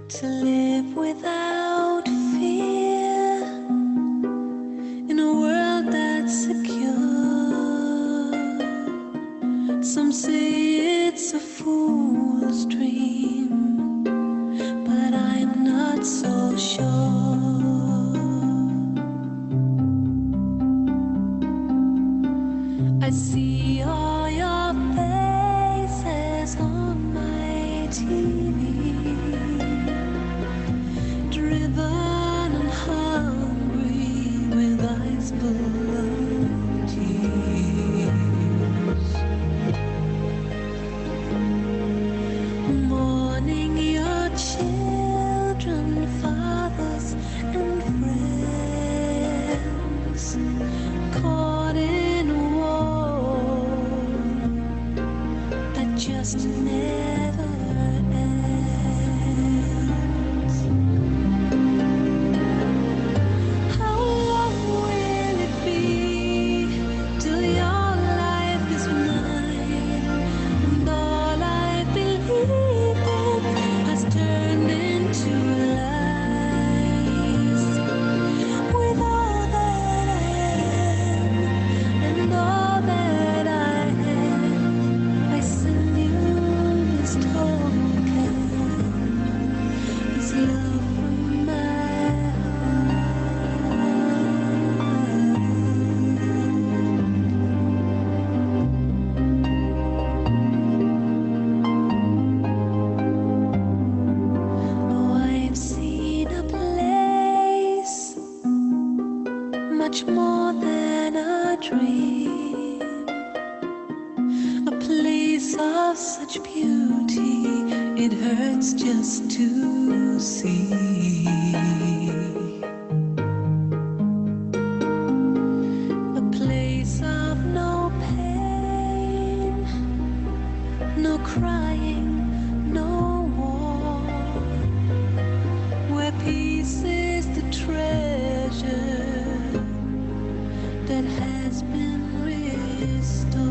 to live without fear in a world that's secure. Some say it's a fool's dream, but I'm not so sure. I see all your faces on my TV, driven and hungry with eyes full of tears, mourning your children, fathers and friends, caught in a war that just never ends. How long will it be till your life is mine, and all I believe in has turned into lies? With all that I am and all that I have, I send you this token, this love from my Oh, I've seen a place much more than a dream, a place of such beauty it hurts just to see, a place of no pain, no crying, no war, where peace is the treasure that has been restored.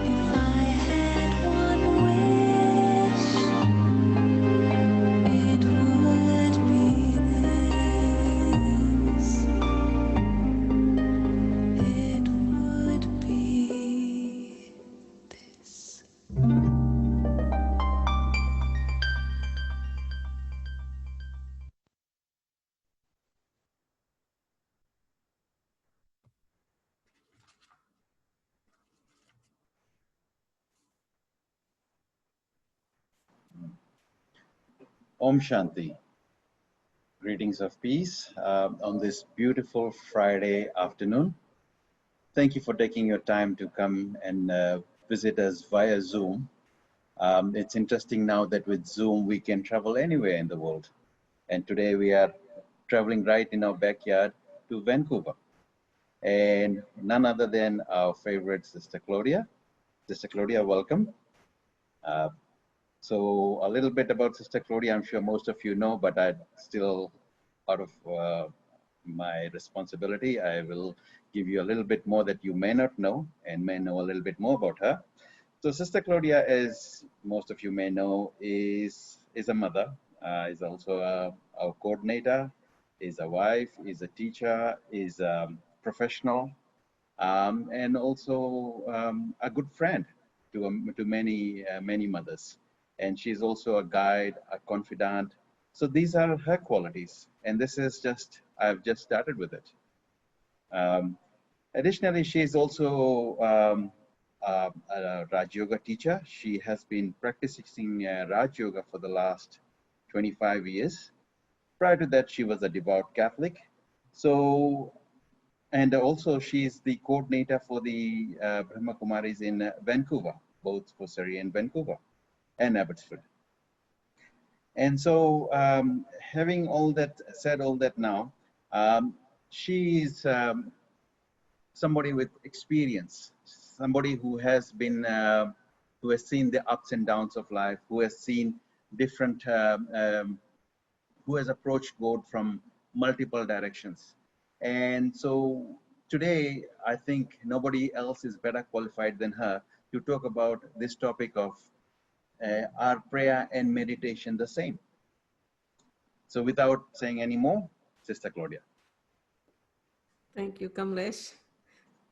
If I had one wish, it would be this. It would be this. Om Shanti. Greetings of peace on this beautiful Friday afternoon. Thank you for taking your time to come and visit us via Zoom. It's interesting now that with Zoom we can travel anywhere in the world. And today we are traveling right in our backyard to Vancouver. And none other than our favorite Sister Claudia. Sister Claudia, welcome. So a little bit about Sister Claudia, I'm sure most of you know, but I still, out of my responsibility, I will give you a little bit more that you may not know and may know a little bit more about her. So Sister Claudia, as most of you may know, is a mother, is also a coordinator, is a wife, is a teacher, is a professional, and also a good friend to many mothers. And she's also a guide, a confidant. So these are her qualities, and this is just I've just started with it. Additionally, she is also a Raj Yoga teacher. She has been practicing Raj Yoga for the last 25 years. Prior to that, she was a devout Catholic. So, and also she's the coordinator for the Brahma Kumaris in Vancouver, both for Surrey and Vancouver and Abbotsford. And so, having all that said, all that now, she's somebody with experience, somebody who has been, who has seen the ups and downs of life, who has seen different, who has approached God from multiple directions. And so today, I think nobody else is better qualified than her to talk about this topic of are prayer and meditation the same? So without saying any more, Sister Claudia. Thank you, Kamlesh.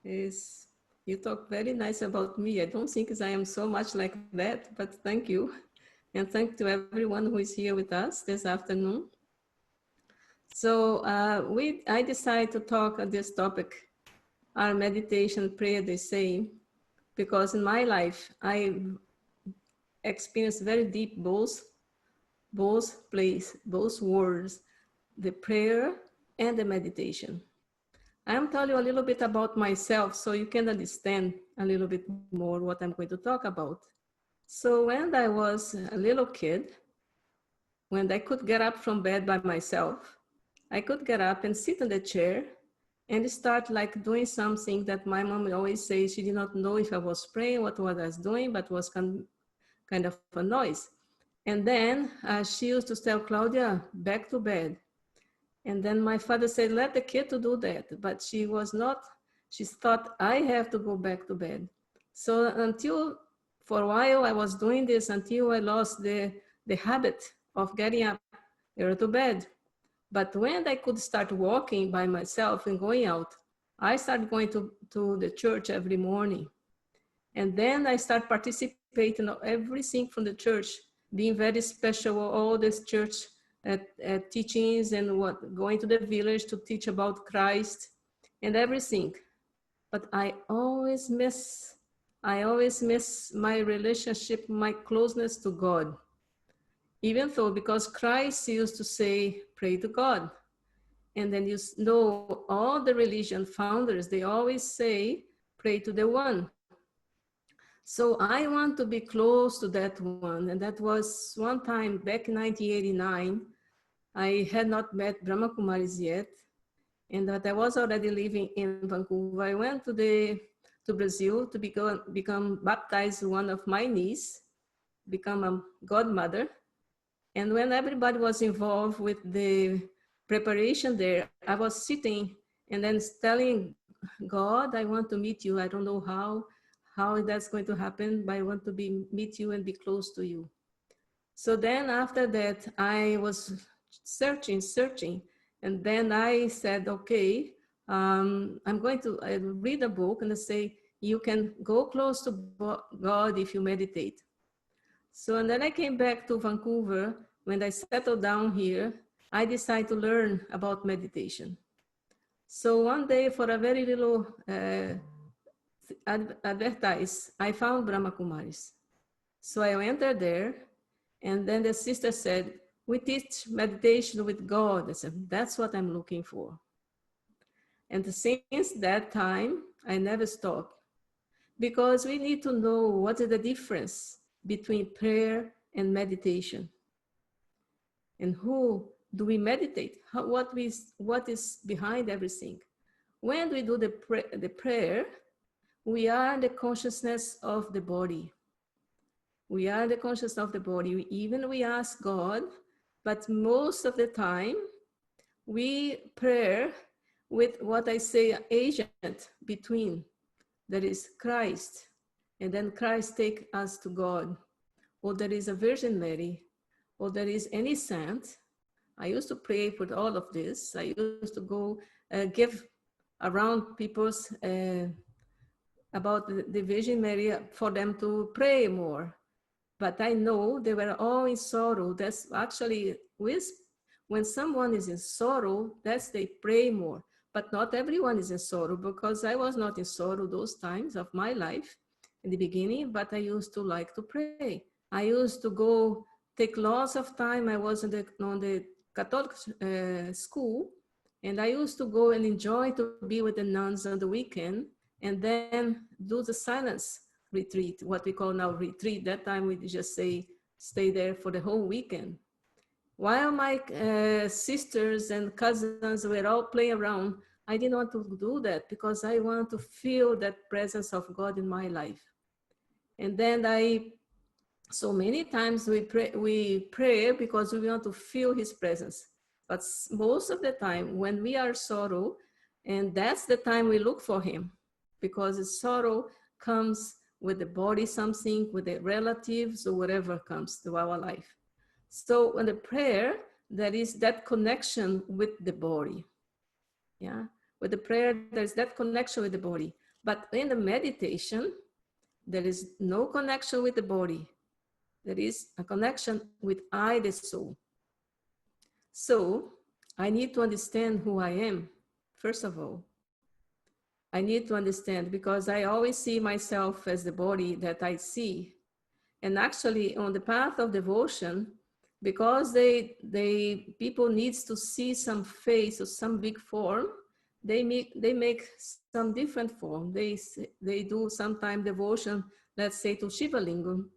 Is you talk very nice about me. I don't think I am so much like that, but thank you. And thank to everyone who is here with us this afternoon. So I decided to talk on this topic, our meditation prayer the same, because in my life, I experienced very deep both place, both words, the prayer and the meditation. I'm telling you a little bit about myself so you can understand a little bit more what I'm going to talk about. So when I was a little kid, when I could get up from bed by myself, I could get up and sit in the chair and start like doing something that my mom always says she did not know if I was praying, what I was doing, but was kind of a noise. And then she used to tell Claudia, back to bed. And then my father said, let the kid to do that. But she was not, she thought I have to go back to bed. So until, for a while I was doing this until I lost the habit of getting up early to bed. But when I could start walking by myself and going out, I started going to the church every morning. And then I started participating in everything from the church, being very special, all this church teachings and what going to the village to teach about Christ and everything. But I always miss my relationship, my closeness to God. Even though, because Christ used to say, pray to God. And then you know all the religion founders, they always say, pray to the one. So I want to be close to that one. And that was one time back in 1989. I had not met Brahma Kumaris yet, and that I was already living in Vancouver. I went to Brazil to become baptized one of my niece, become a godmother. And when everybody was involved with the preparation there, I was sitting and then telling God, I want to meet you. I don't know how that's going to happen, but I want to meet you and be close to you. So then after that, I was searching. And then I said, okay, I'm going to read a book and I say, you can go close to God if you meditate. So, and then I came back to Vancouver. When I settled down here, I decided to learn about meditation. So one day, for a very little advertise, I found Brahma Kumaris. So I entered there, and then the sister said, we teach meditation with God. I said, that's what I'm looking for. And since that time, I never stopped, because we need to know what is the difference between prayer and meditation. And who do we meditate? What is behind everything? When we do the prayer, we are the consciousness of the body. We are the consciousness of the body. Even we ask God, but most of the time, we pray with what I say, agent between, that is Christ, and then Christ take us to God, or there is a Virgin Mary, or there is any saint. I used to pray for all of this. I used to go give around people's about the Virgin Mary for them to pray more. But I know they were all in sorrow. That's actually when someone is in sorrow, that's they pray more. But not everyone is in sorrow, because I was not in sorrow those times of my life in the beginning, but I used to like to pray. I used to go take lots of time. I was on the Catholic school, and I used to go and enjoy to be with the nuns on the weekend, and then do the silence retreat, what we call now retreat. That time we just say, stay there for the whole weekend. While my sisters and cousins were all playing around, I didn't want to do that because I want to feel that presence of God in my life. And then so many times we pray because we want to feel his presence. But most of the time when we are sorrow, and that's the time we look for him, because the sorrow comes with the body, something with the relatives or whatever comes to our life. So in the prayer, there is that connection with the body. Yeah. With the prayer, there's that connection with the body. But in the meditation, there is no connection with the body. There is a connection with I, the soul. So I need to understand who I am, first of all. I need to understand because I always see myself as the body that I see. And actually on the path of devotion, because people needs to see some face or some big form, they make some different form. They do sometime devotion, let's say to Shiva Lingam.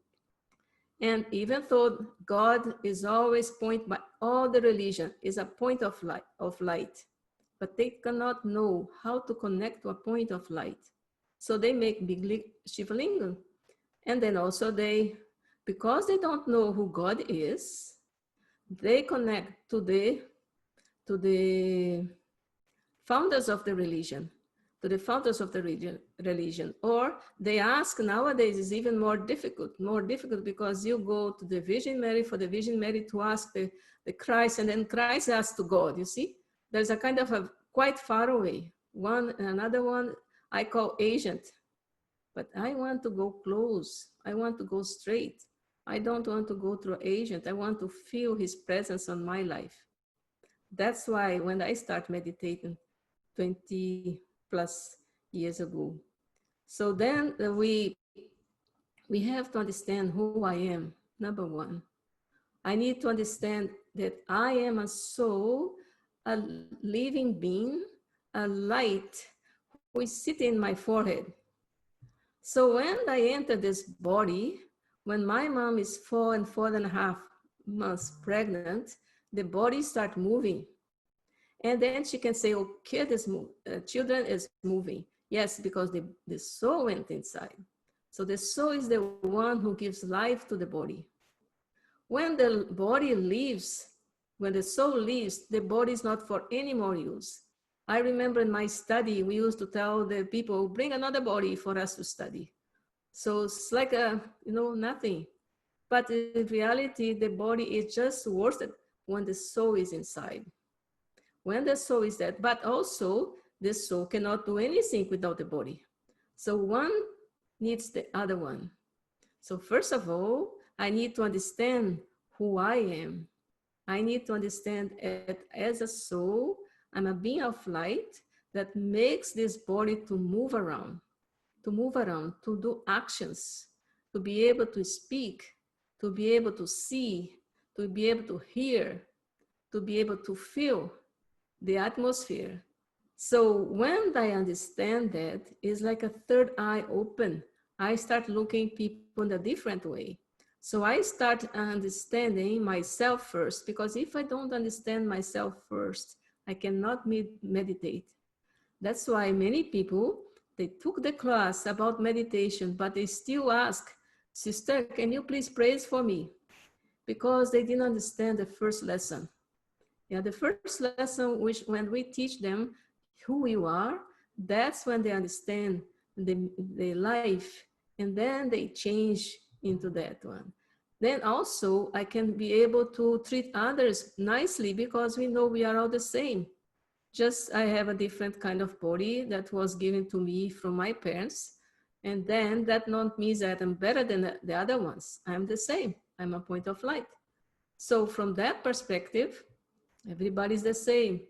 And even though God is always point by all the religion is a point of light, but they cannot know how to connect to a point of light. So they make big Shiva Lingam. And then also because they don't know who God is, they connect to the founders of the religion, or they ask. Nowadays is even more difficult because you go to the Virgin Mary for the Virgin Mary to ask the Christ, and then Christ asks to God. You see, there's a kind of a quite far away one. Another one I call agent, but I want to go close. I want to go straight. I don't want to go through agent. I want to feel his presence on my life. That's why when I start meditating 20 plus years ago. So then we have to understand who I am. Number one, I need to understand that I am a soul, a living being, a light who is sitting in my forehead. So when I enter this body, when my mom is 4 and 4.5 months pregnant, the body start moving. And then she can say, oh, children is moving. Yes, because the soul went inside. So the soul is the one who gives life to the body. When the body leaves, when the soul leaves, the body is not for any more use. I remember in my study, we used to tell the people, bring another body for us to study. So it's like nothing. But in reality, the body is just worth it when the soul is inside. When the soul is dead, but also the soul cannot do anything without the body. So one needs the other one. So first of all, I need to understand who I am. I need to understand that as a soul, I'm a being of light that makes this body to move around, to do actions, to be able to speak, to be able to see, to be able to hear, to be able to feel the atmosphere. So when I understand that, it's like a third eye open. I start looking people in a different way. So I start understanding myself first, because if I don't understand myself first, I cannot meditate. That's why many people, they took the class about meditation, but they still ask, sister, can you please pray for me? Because they didn't understand the first lesson. Yeah, the first lesson, which when we teach them who you are, that's when they understand the life, and then they change into that one. Then also I can be able to treat others nicely, because we know we are all the same. Just I have a different kind of body that was given to me from my parents. And then that not means that I'm better than the other ones. I'm the same. I'm a point of light. So from that perspective, everybody's the same.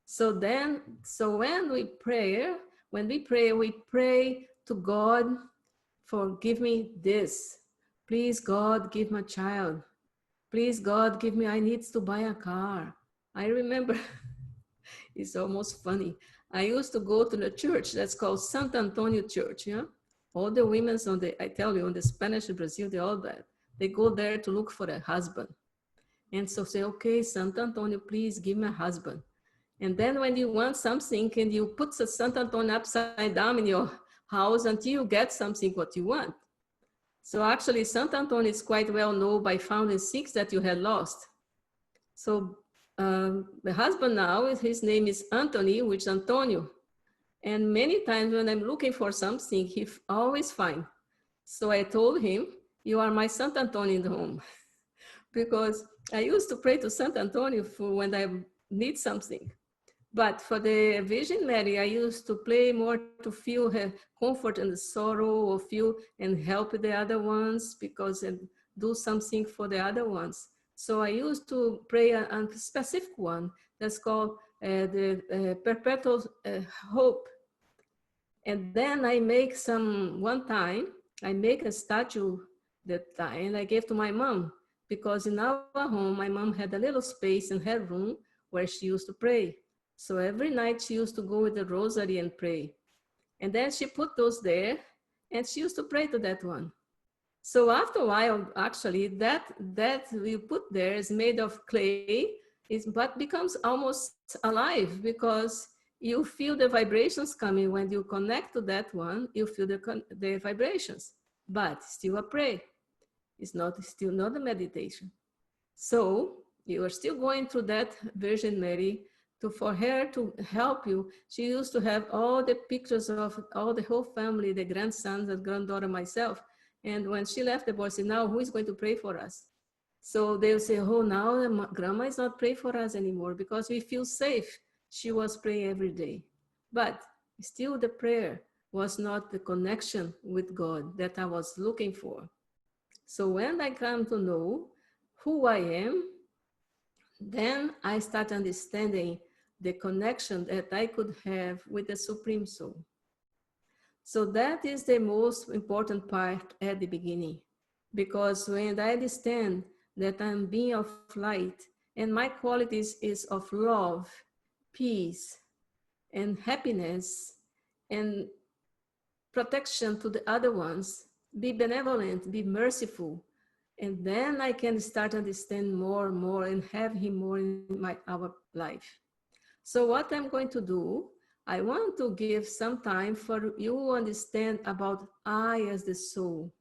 So when we pray, we pray to God for, give me this. Please, God, give my child. Please, God, give me, I need to buy a car. I remember, it's almost funny. I used to go to the church that's called Sant Antonio Church, yeah? All the women I tell you, on the Spanish Brazil, they all that. They go there to look for a husband. And so say, okay, Sant Antonio, please give me a husband. And then when you want something, and you put the Sant Antonio upside down in your house until you get something what you want. So actually, Sant Antonio is quite well known by finding things that you had lost. So the husband now, his name is Anthony, which is Antonio. And many times when I'm looking for something, he always find. So I told him, you are my Sant Antonio in the home. Because I used to pray to Sant Antonio for when I need something. But for the Virgin Mary, I used to pray more to feel her comfort and sorrow, or feel and help the other ones, because and do something for the other ones. So I used to pray a specific one that's called the perpetual hope. And then I make one time, I make a statue that time, and I gave to my mom, because in our home, my mom had a little space in her room where she used to pray. So every night she used to go with the rosary and pray. And then she put those there, and she used to pray to that one. So after a while, actually, that we put there is made of clay, but becomes almost alive, because you feel the vibrations coming. When you connect to that one, you feel the vibrations, but still a prayer. It's still not a meditation. So you are still going through that Virgin Mary for her to help you. She used to have all the pictures of all the whole family, the grandsons and granddaughter, myself. And when she left the board, said, now who is going to pray for us? So they'll say, oh, now grandma is not praying for us anymore, because we feel safe. She was praying every day. But still the prayer was not the connection with God that I was looking for. So when I come to know who I am, then I start understanding the connection that I could have with the Supreme Soul. So that is the most important part at the beginning, because when I understand that I'm being of light, and my qualities is of love, peace, and happiness, and protection to the other ones, be benevolent, be merciful, and then I can start understand more and more and have him more in our life. So what I'm going to do, I want to give some time for you to understand about I as the soul,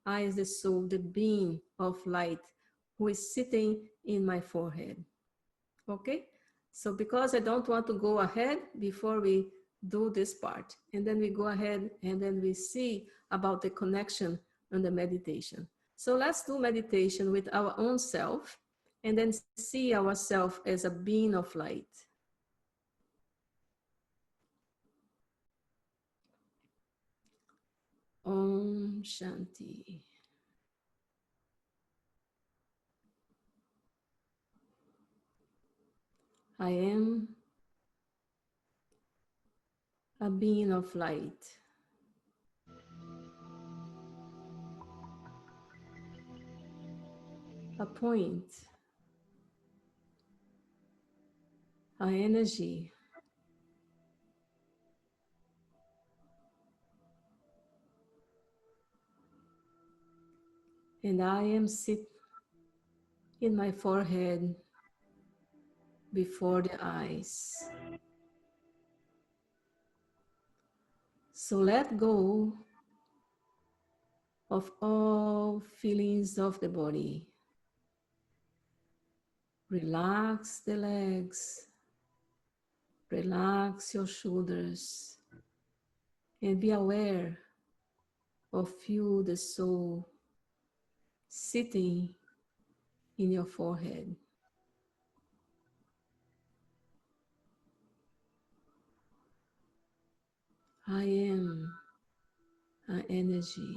the being of light who is sitting in my forehead. Okay? So because I don't want to go ahead before we do this part, and then we go ahead and then we see about the connection and the meditation. So let's do meditation with our own self, and then see ourselves as a being of light. Om Shanti. I am a being of light. A point, a energy, and I am sit in my forehead before the eyes. So let go of all feelings of the body. Relax the legs, relax your shoulders, and be aware of you, the soul, sitting in your forehead. I am an energy.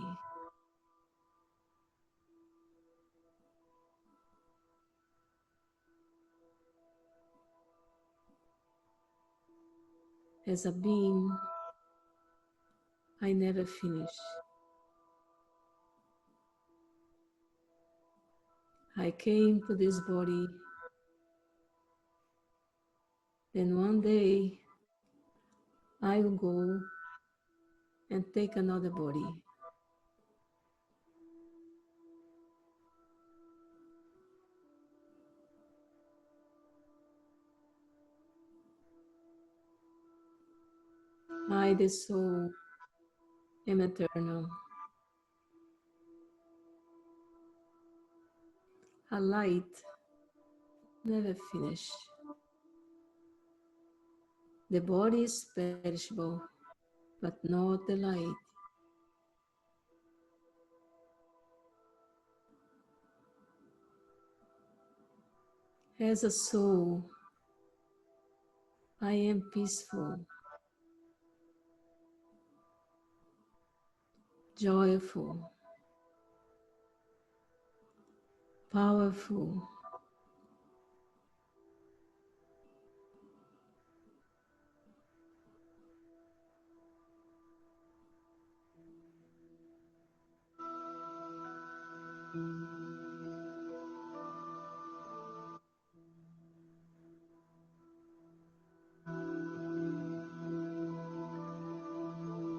As a being, I never finish. I came to this body, then one day I will go and take another body. I, the soul, am eternal. A light never finish. The body is perishable, but not the light. As a soul, I am peaceful, joyful, powerful.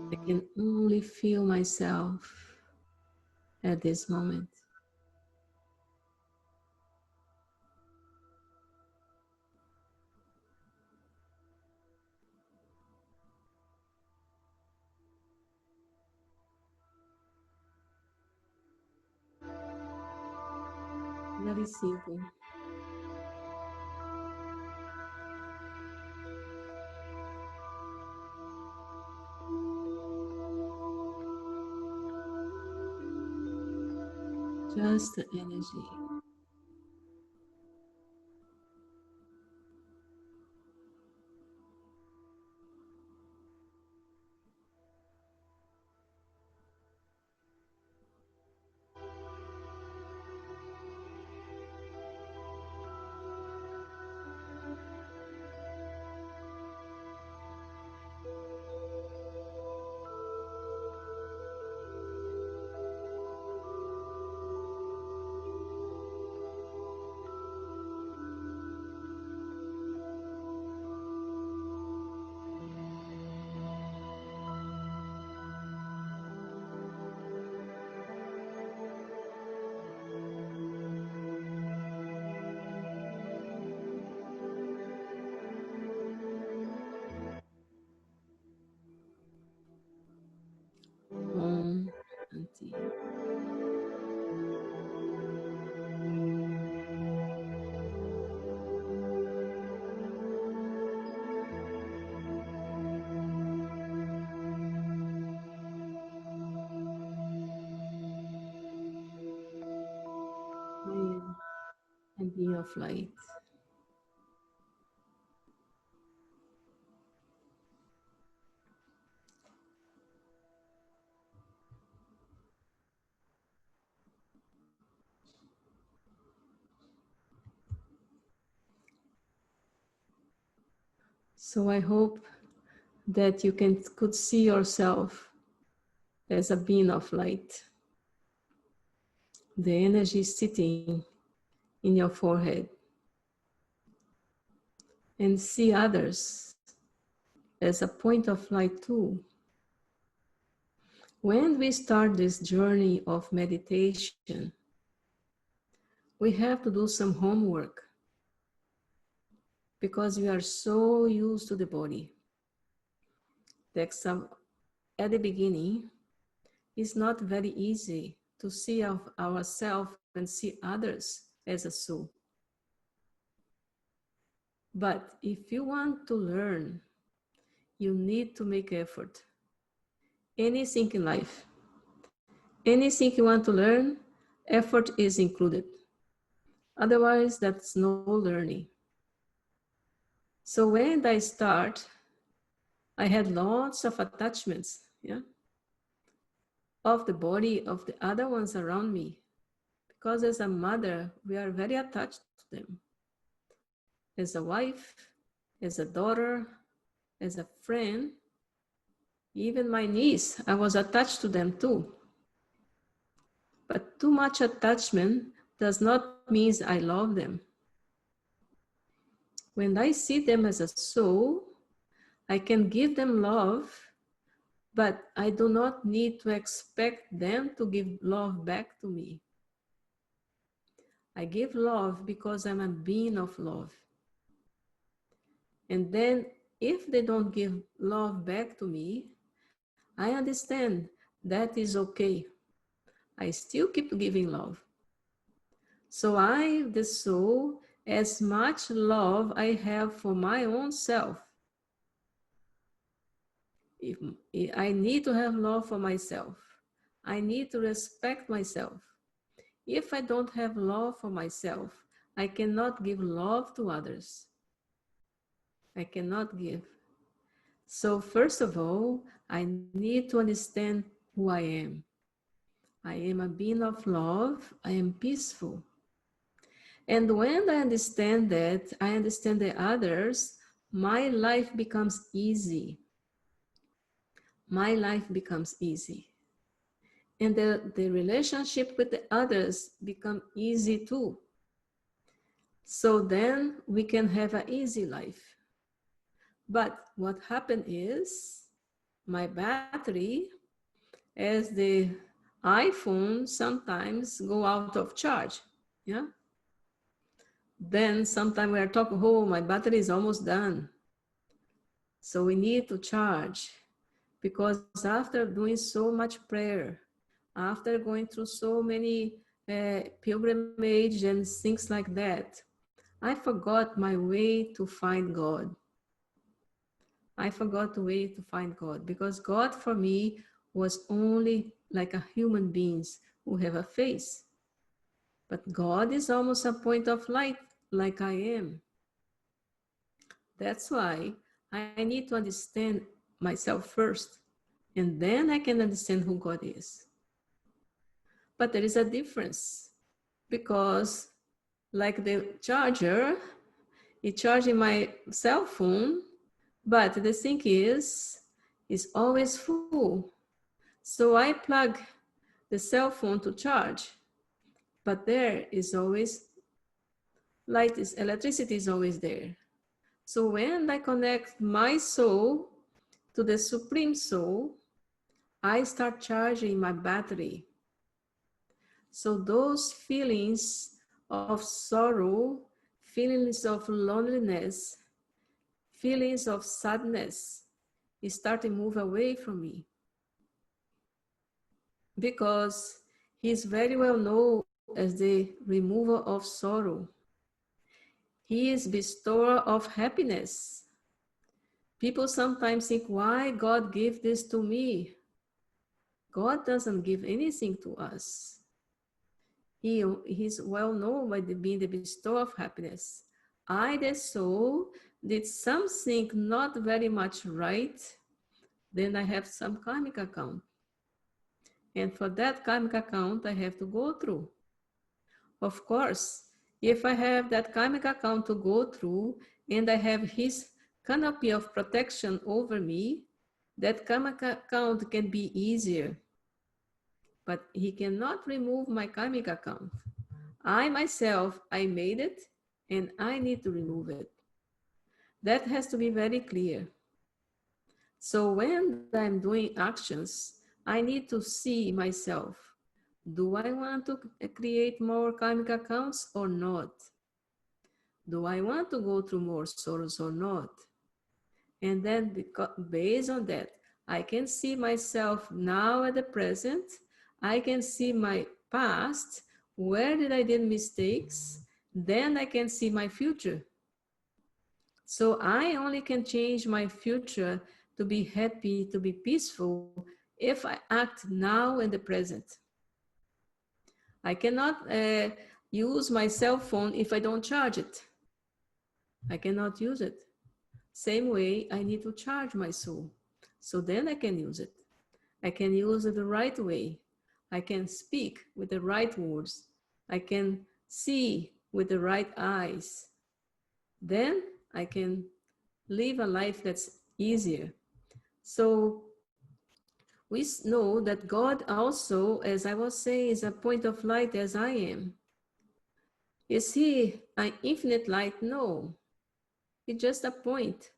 I can only feel myself at this moment. Very simple. Just the energy. Om Shanti. I am a being of light. So I hope that you could see yourself as a being of light. The energy sitting in your forehead, and see others as a point of light too. When we start this journey of meditation, we have to do some homework because we are so used to the body. At the beginning, it's not very easy to see ourselves and see others as a soul. But if you want to learn, you need to make effort. Anything in life, anything you want to learn, effort is included. Otherwise, that's no learning. So when I start, I had lots of attachments, yeah, of the body of the other ones around me. Because as a mother, we are very attached to them. As a wife, as a daughter, as a friend, even my niece, I was attached to them too. But too much attachment does not mean I love them. When I see them as a soul, I can give them love, but I do not need to expect them to give love back to me. I give love because I'm a being of love. And then if they don't give love back to me, I understand that is okay. I still keep giving love. So I, the soul, as much love I have for my own self. If, I need to have love for myself. I need to respect myself. If I don't have love for myself, I cannot give love to others. I cannot give. So first of all, I need to understand who I am. I am a being of love. I am peaceful. And when I understand that, I understand the others, my life becomes easy. My life becomes easy. And the relationship with the others become easy too. So then we can have an easy life. But what happened is my battery, as the iPhone sometimes go out of charge. Yeah. Then sometimes we are talking, oh, my battery is almost done. So we need to charge, because after doing so much prayer, after going through so many pilgrimage and things like that, I forgot my way to find God. I forgot the way to find God, because God for me was only like a human beings who have a face. But God is almost a point of light like I am. That's why I need to understand myself first, and then I can understand who God is. But there is a difference, because like the charger, it's charging my cell phone, but the thing is, it's always full. So I plug the cell phone to charge, but there is always light, is electricity is always there. So when I connect my soul to the Supreme Soul, I start charging my battery. So those feelings of sorrow, feelings of loneliness, feelings of sadness start to move away from me. Because he's very well known as the remover of sorrow. He is bestower of happiness. People sometimes think, why God gave this to me? God doesn't give anything to us. He's well known by being the bestower of happiness. I, the soul, did something not very much right, then I have some karmic account. And for that karmic account, I have to go through. Of course, if I have that karmic account to go through and I have his canopy of protection over me, that karmic account can be easier. But he cannot remove my karmic account. I myself, I made it and I need to remove it. That has to be very clear. So when I'm doing actions, I need to see myself. Do I want to create more karmic accounts or not? Do I want to go through more sorrows or not? And then based on that, I can see myself now at the present. I can see my past, where did I did mistakes? Then I can see my future. So I only can change my future to be happy, to be peaceful, if I act now in the present. I cannot use my cell phone if I don't charge it. I cannot use it. Same way, I need to charge my soul. So then I can use it. I can use it the right way. I can speak with the right words. I can see with the right eyes. Then I can live a life that's easier. So we know that God also, as I was saying, is a point of light as I am. Is he an infinite light? No, it's just a point.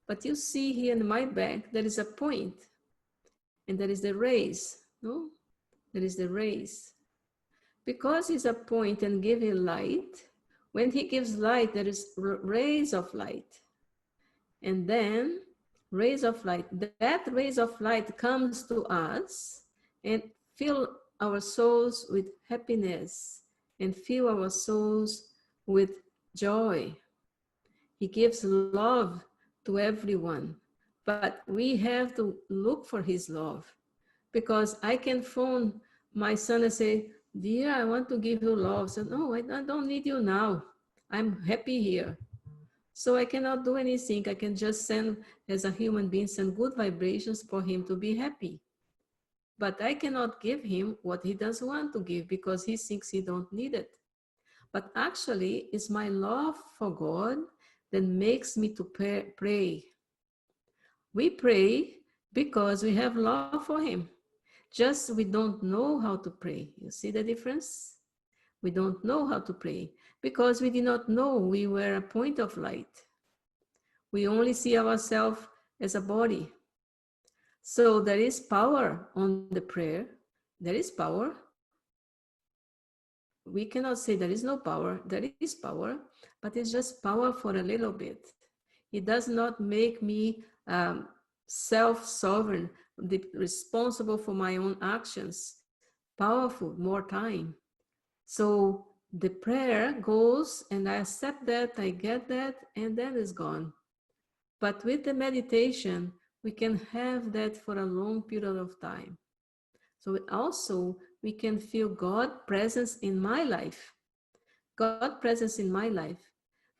But you see here in my back, there is a point, and there is the rays, no? There is the rays. Because he's a point and giving light, when he gives light, there is rays of light. And then rays of light, that rays of light comes to us and fill our souls with happiness and fill our souls with joy. He gives love to everyone, but we have to look for his love, because I can phone my son and say, dear, I want to give you love. So no, I don't need you now. I'm happy here. So I cannot do anything. I can just send, as a human being, send good vibrations for him to be happy. But I cannot give him what he doesn't want to give because he thinks he don't need it. But actually, it's my love for God that makes me to pray. We pray because we have love for him. Just we don't know how to pray. You see the difference? We don't know how to pray because we did not know we were a point of light. We only see ourselves as a body. So there is power on the prayer. There is power. We cannot say there is no power. There is power, but it's just power for a little bit. It does not make me self-sovereign, responsible for my own actions, powerful, more time. So the prayer goes and I accept that, I get that, and then it's gone. But with the meditation, we can have that for a long period of time. So also we can feel God presence in my life, God presence in my life.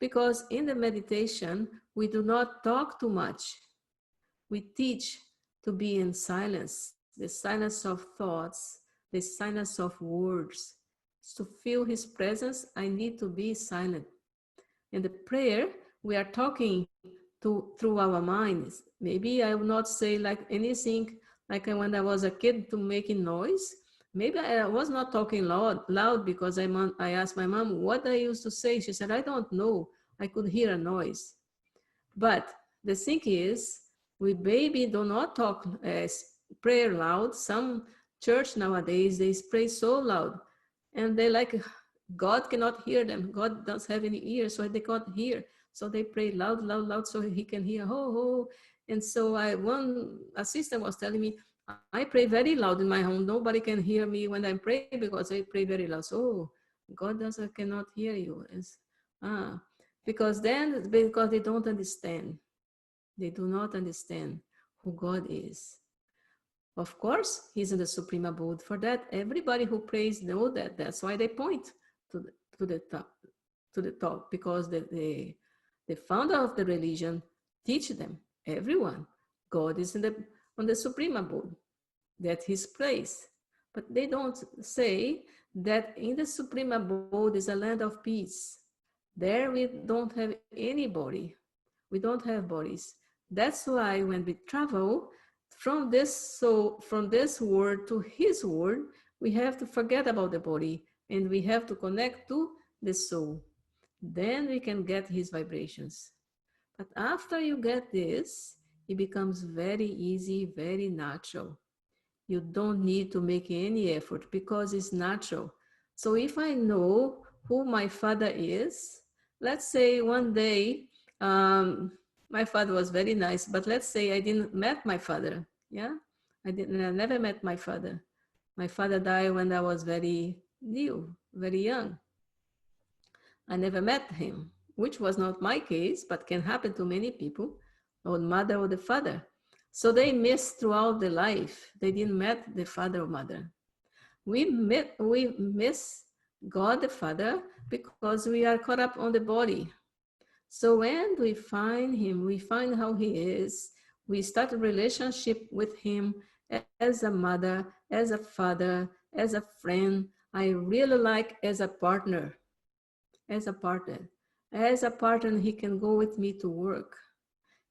Because in the meditation, we do not talk too much. We teach to be in silence, the silence of thoughts, the silence of words. To feel his presence, I need to be silent. In the prayer, we are talking through our minds. Maybe I will not say like anything like when I was a kid to making noise. Maybe I was not talking loud because I asked my mom what I used to say. She said, I don't know. I could hear a noise. But the thing is, we maybe do not talk prayer loud. Some church nowadays, they pray so loud. And they like, God cannot hear them. God doesn't have any ears, so they can't hear. So they pray loud, loud, loud, so he can hear, ho, ho. And so one assistant was telling me, I pray very loud in my home. Nobody can hear me when I pray because I pray very loud. So God doesn't cannot hear you. Because they don't understand. They do not understand who God is. Of course, he's in the supreme abode. For that, everybody who prays know that. That's why they point to the top, because the founder of the religion teach them, everyone, God is on the supreme abode. That's his place. But they don't say that in the supreme abode is a land of peace. There we don't have anybody. We don't have bodies. That's why when we travel from this world to his world, we have to forget about the body and we have to connect to the soul. Then we can get his vibrations. But after you get this, it becomes very easy, very natural. You don't need to make any effort because it's natural. So if I know who my father is, let's say one day, my father was very nice, but let's say I didn't met my father. Yeah, I never met my father. My father died when I was very new, very young. I never met him, which was not my case, but can happen to many people, or mother or the father. So they missed throughout the life. They didn't met the father or mother. We miss God the Father because we are caught up on the body. So when we find him, we find how he is, we start a relationship with him as a mother, as a father, as a friend. I really like as a partner, as a partner. As a partner, he can go with me to work.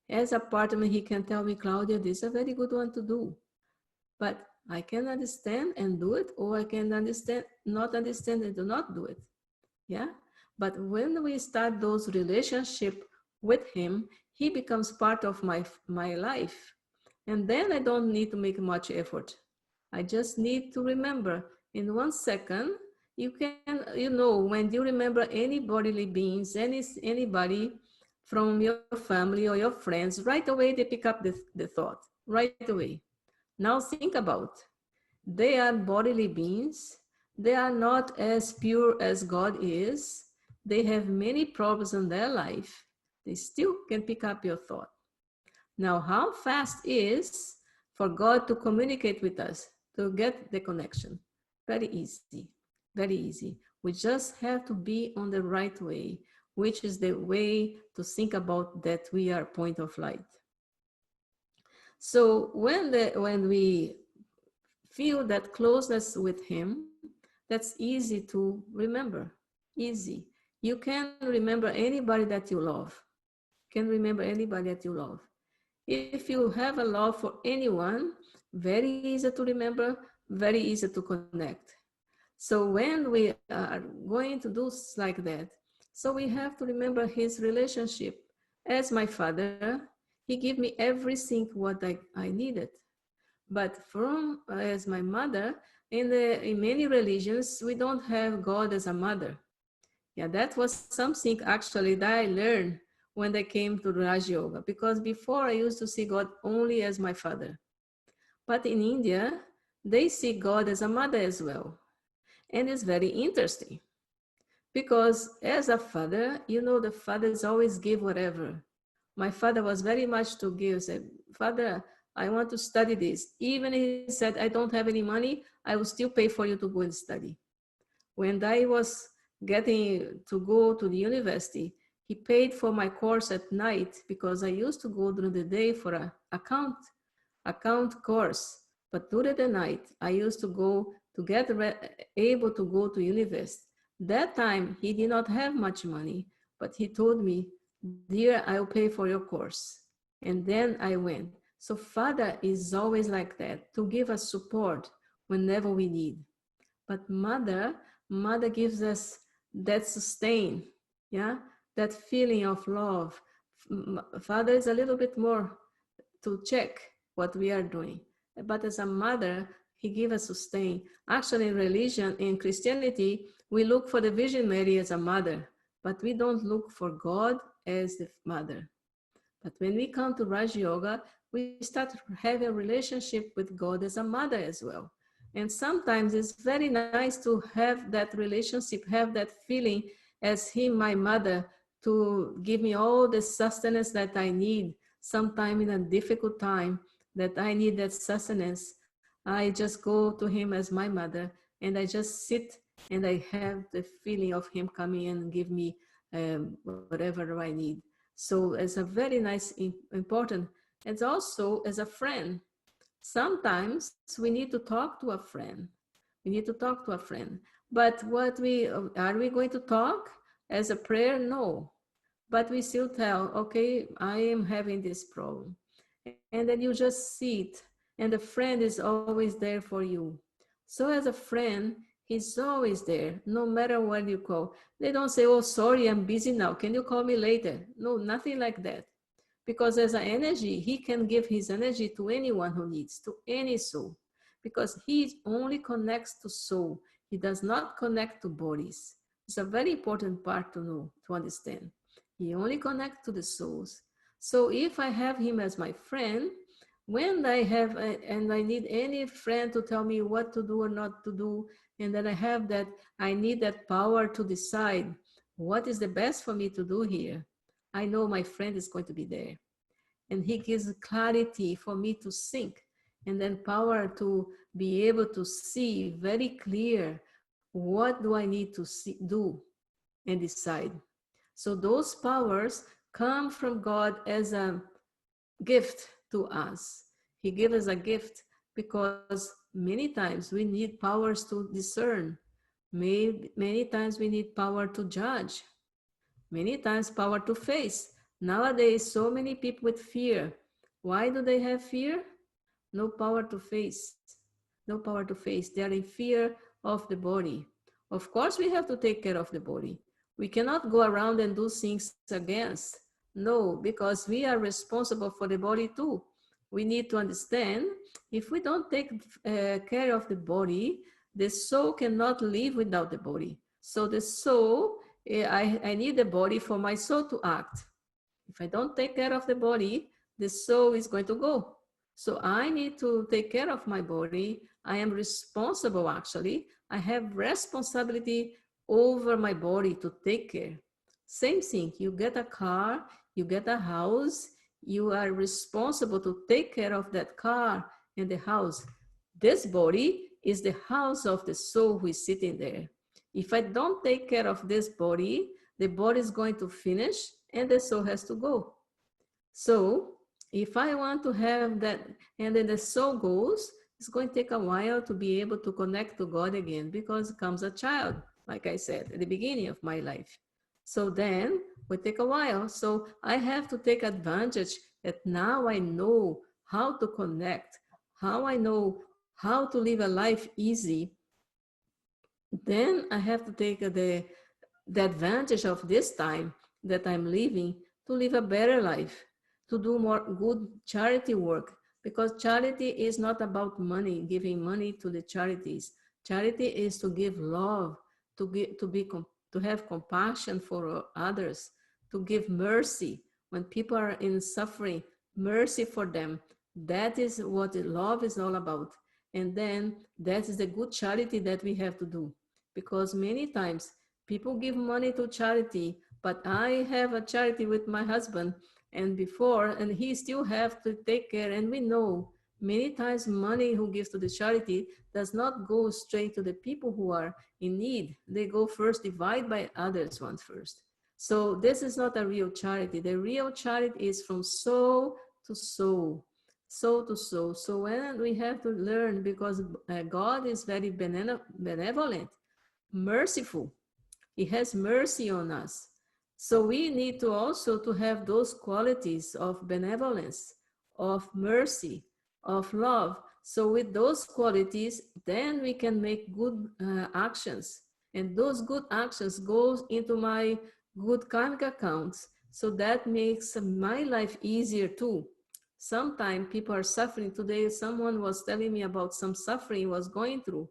As a partner, he can tell me, Claudia, this is a very good one to do. But I can understand and do it, or I can not understand and do not do it. Yeah. But when we start those relationship with him, he becomes part of my life. And then I don't need to make much effort. I just need to remember in 1 second, when you remember any bodily beings, anybody, from your family or your friends, right away they pick up the thought, right away. Now think about, they are bodily beings. They are not as pure as God is. They have many problems in their life. They still can pick up your thought. Now, how fast is for God to communicate with us, to get the connection? Very easy, very easy. We just have to be on the right way, which is the way to think about that we are point of light. So when we feel that closeness with Him, that's easy to remember. Easy. You can remember anybody that you love. Can remember anybody that you love. If you have a love for anyone, very easy to remember, very easy to connect. So when we are going to do like that, so we have to remember His relationship. As my father, He gave me everything what I needed. But from as my mother, in many religions, we don't have God as a mother. Yeah, that was something actually that I learned when I came to Raj Yoga, because before I used to see God only as my father. But in India, they see God as a mother as well. And it's very interesting because as a father, the fathers always give whatever. My father was very much to give, said, Father, I want to study this. Even he said, I don't have any money, I will still pay for you to go and study. When I was getting to go to the university, he paid for my course at night because I used to go during the day for an account course. But during the night, I used to go to get able to go to university. That time, he did not have much money, but he told me, dear, I'll pay for your course. And then I went. So Father is always like that, to give us support whenever we need. But mother gives us that sustain, yeah, that feeling of love. Father is a little bit more to check what we are doing. But as a mother, he gives us sustain. Actually, in religion, in Christianity, we look for the Virgin Mary as a mother, but we don't look for God as the mother. But when we come to Raj Yoga, we start having a relationship with God as a mother as well. And sometimes it's very nice to have that relationship, have that feeling as Him, my mother, to give me all the sustenance that I need, sometime in a difficult time that I need that sustenance. I just go to Him as my mother and I just sit and I have the feeling of Him coming and give me whatever I need. So it's a very nice, important, and also as a friend. Sometimes we need to talk to a friend. We need to talk to a friend. But are we going to talk as a prayer? No. But we still tell, okay, I am having this problem. And then you just sit, and the friend is always there for you. So as a friend, he's always there, no matter when you call. They don't say, oh, sorry, I'm busy now. Can you call me later? No, nothing like that. Because as an energy, he can give his energy to anyone who needs, to any soul. Because he only connects to soul. He does not connect to bodies. It's a very important part to know, to understand. He only connects to the souls. So if I have him as my friend, when I have, and I need any friend to tell me what to do or not to do, and then I need that power to decide what is the best for me to do here. I know my friend is going to be there. And he gives clarity for me to think, and then power to be able to see very clear what do I need to do and decide. So those powers come from God as a gift to us. He gives us a gift because many times we need powers to discern. Many times we need power to judge. Many times power to face. Nowadays, so many people with fear. Why do they have fear? No power to face. No power to face. They are in fear of the body. Of course, we have to take care of the body. We cannot go around and do things against. No, because we are responsible for the body too. We need to understand, if we don't take care of the body, the soul cannot live without the body. So the soul, I need the body for my soul to act. If I don't take care of the body, the soul is going to go. So I need to take care of my body. I am responsible, actually. I have responsibility over my body to take care. Same thing, you get a car, you get a house, you are responsible to take care of that car and the house. This body is the house of the soul who is sitting there. If I don't take care of this body, the body is going to finish and the soul has to go. So if I want to have that, and then the soul goes, it's going to take a while to be able to connect to God again, because it comes a child, like I said, at the beginning of my life. So then we take a while. So I have to take advantage that now I know how to connect, how I know how to live a life easy. Then I have to take the advantage of this time that I'm living to live a better life, to do more good charity work, because charity is not about money, giving money to the charities. Charity is to give love, to have compassion for others, to give mercy when people are in suffering, mercy for them. That is what love is all about. And then that is the good charity that we have to do, because many times people give money to charity, but I have a charity with my husband and he still have to take care. And we know many times money who gives to the charity does not go straight to the people who are in need. They go first, divide by others ones first. So this is not a real charity. The real charity is from soul to soul, soul to soul. So when we have to learn, because God is very benevolent, merciful. He has mercy on us. So we need to also to have those qualities of benevolence, of mercy, of love. So with those qualities, then we can make good actions. And those good actions goes into my good karmic accounts. So that makes my life easier too. Sometimes people are suffering. Today, someone was telling me about some suffering he was going through.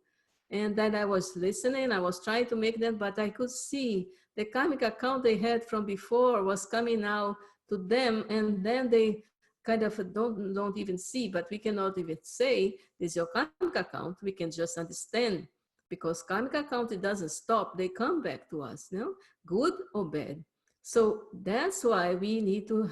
And then I was listening, I was trying to make that, but I could see the karmic account they had from before was coming now to them, and then they kind of don't even see, but we cannot even say this is your karmic account. We can just understand, because karmic account, it doesn't stop. They come back to us, you know, good or bad. So that's why we need to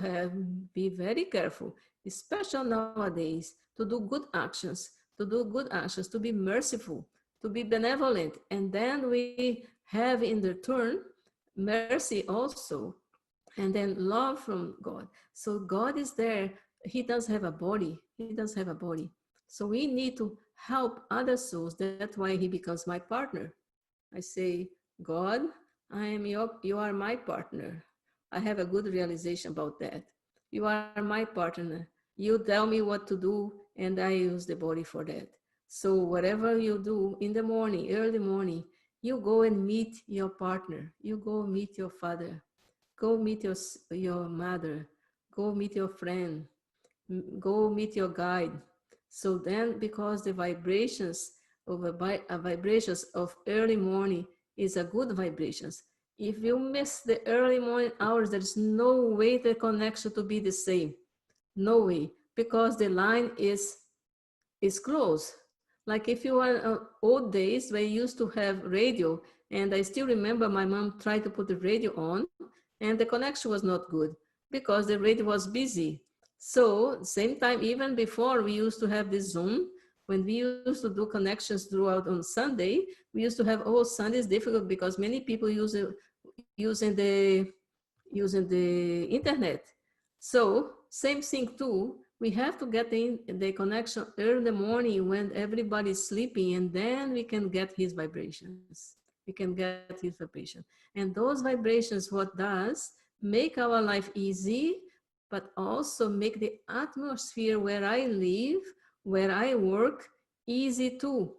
be very careful, especially nowadays, to do good actions, to be merciful, to be benevolent. And then we have in return mercy also, and then love from God. So God is there. He does have a body. He does have a body. So we need to help other souls. That's why he becomes my partner. I say, God, you are my partner. I have a good realization about that. You are my partner. You tell me what to do, and I use the body for that. So whatever you do in the morning, early morning, you go and meet your partner. You go meet your father. Go meet your mother. Go meet your friend. Go meet your guide. So then, because the vibrations of early morning is a good vibrations. If you miss the early morning hours, there's no way the connection to be the same. No way, because the line is closed. Like if you are old days where you used to have radio, and I still remember my mom tried to put the radio on, and the connection was not good because the radio was busy. So same time, even before we used to have this Zoom, when we used to do connections throughout on Sunday, we used to have, oh, Sunday is difficult because many people using the internet. So same thing too, we have to get the connection early in the morning when everybody's sleeping, and then we can get his vibrations. We can get his vibration. And those vibrations, what does, make our life easy, but also make the atmosphere where I live, where I work, easy too.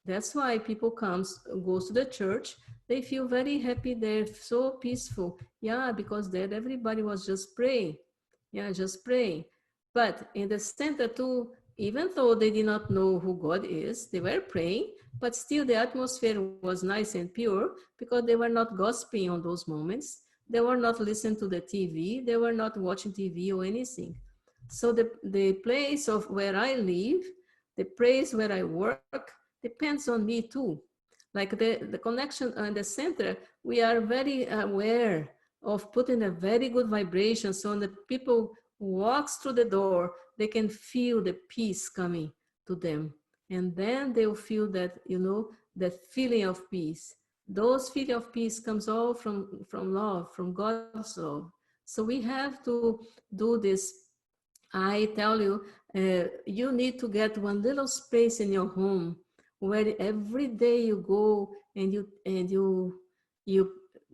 That's why people goes to the church. They feel very happy. They're so peaceful. Yeah, because there everybody was just praying. Yeah, just praying. But in the center too, even though they did not know who God is, they were praying, but still the atmosphere was nice and pure because they were not gossiping on those moments. They were not listening to the TV. They were not watching TV or anything. So the place of where I live, the place where I work, depends on me too. Like the connection and the center, we are very aware of putting a very good vibration. So when the people walks through the door, they can feel the peace coming to them. And then they'll feel that, that feeling of peace. Those feeling of peace comes all from love, from God's love. So we have to do this. I tell you, you need to get one little space in your home where every day you go and you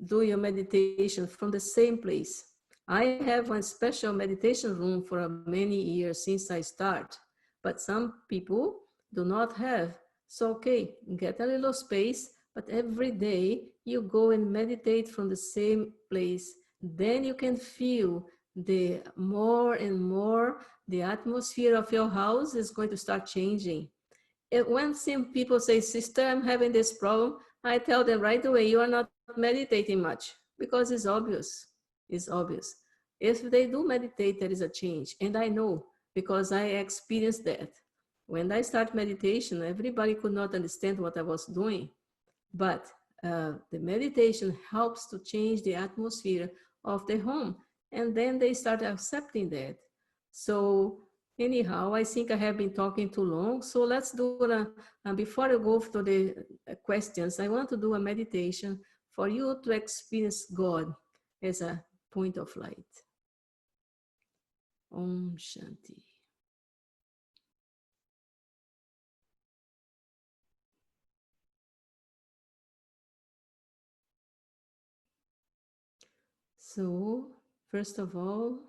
do your meditation from the same place. I have one special meditation room for many years since I start, but some people do not have. So okay, get a little space, but every day you go and meditate from the same place. Then you can feel the more and more the atmosphere of your house is going to start changing. When some people say, sister, I'm having this problem, I tell them right away, you are not meditating much, because it's obvious. It's obvious. If they do meditate, there is a change. And I know because I experienced that. When I start meditation, everybody could not understand what I was doing. But the meditation helps to change the atmosphere of the home. And then they start accepting that. So anyhow, I think I have been talking too long. So let's do before I go to the questions, I want to do a meditation for you to experience God as a point of light. Om Shanti. So, first of all,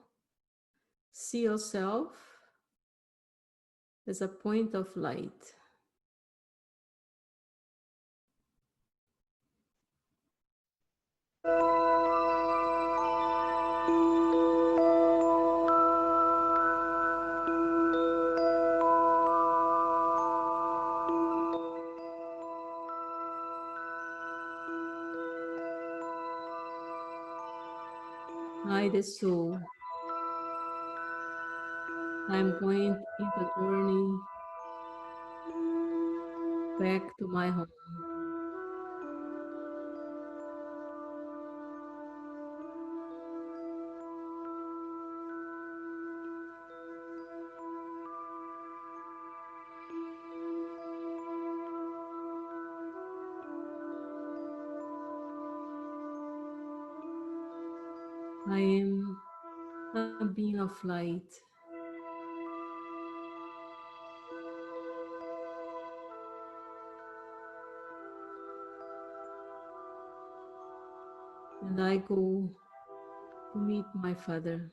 see yourself as a point of light. I, the soul, I'm going into a journey back to my home. I am a being of light, and I go to meet my Father.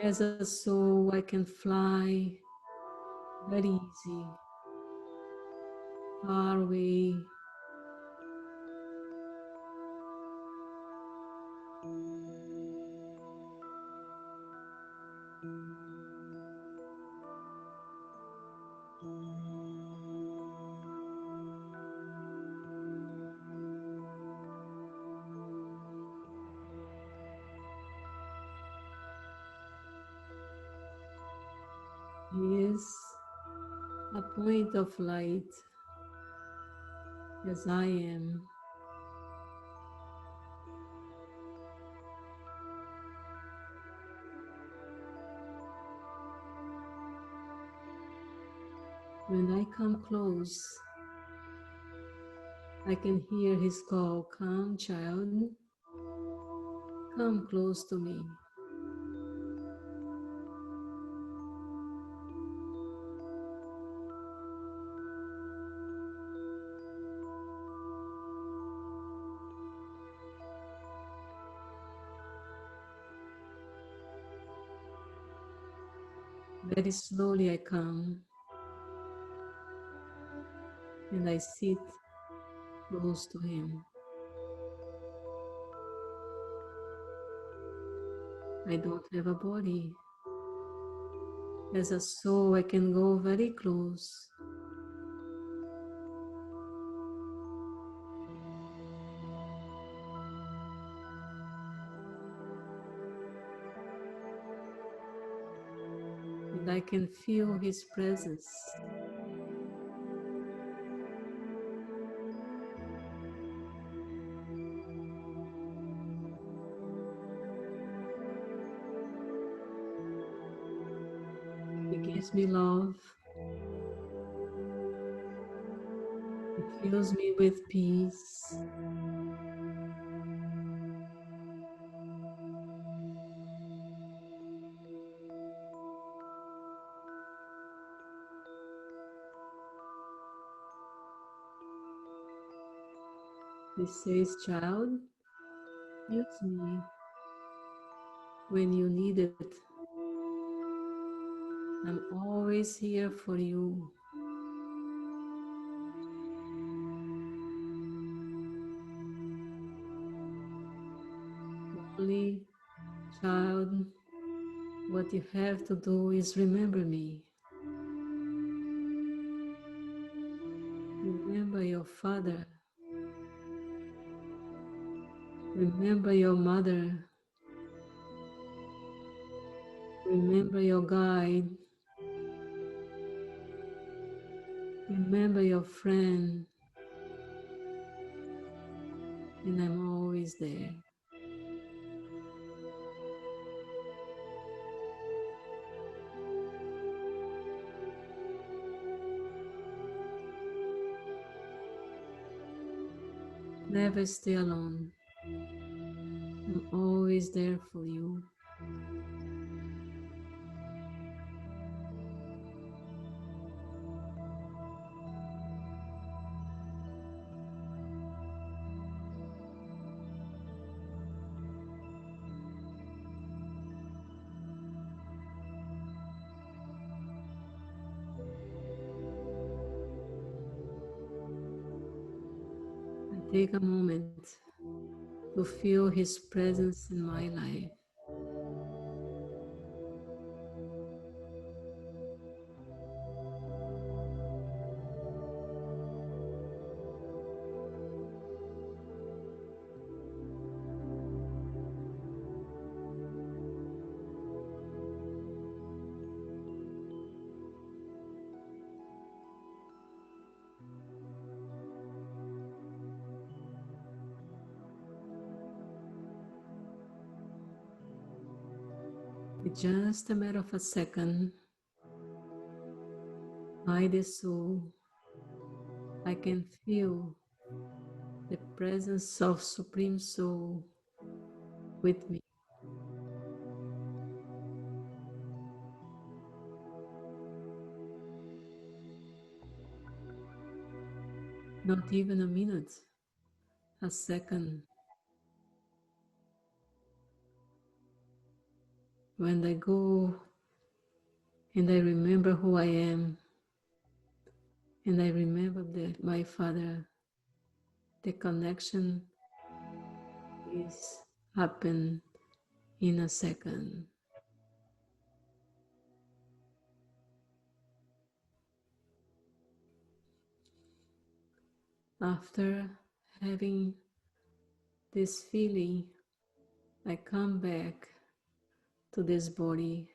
As a soul, I can fly very easy, far away. He is a point of light, as I am. When I come close, I can hear his call, come child, come close to me. Very slowly I come and I sit close to him. I don't have a body. As a soul, I can go very close. and I can feel his presence. He gives me love. He fills me with peace. He says, child, use me when you need it. I'm always here for you. Only, child, what you have to do is remember me. Remember your father. Remember your mother. Remember your guide. Remember your friend. And I'm always there. Never stay alone. I'm always there for you. I take a moment to feel his presence in my life. In just a matter of a second, by the soul, I can feel the presence of Supreme Soul with me. Not even a minute, a second. When I go and I remember who I am, and I remember that my father, the connection is happen in a second. After having this feeling, I come back to this body,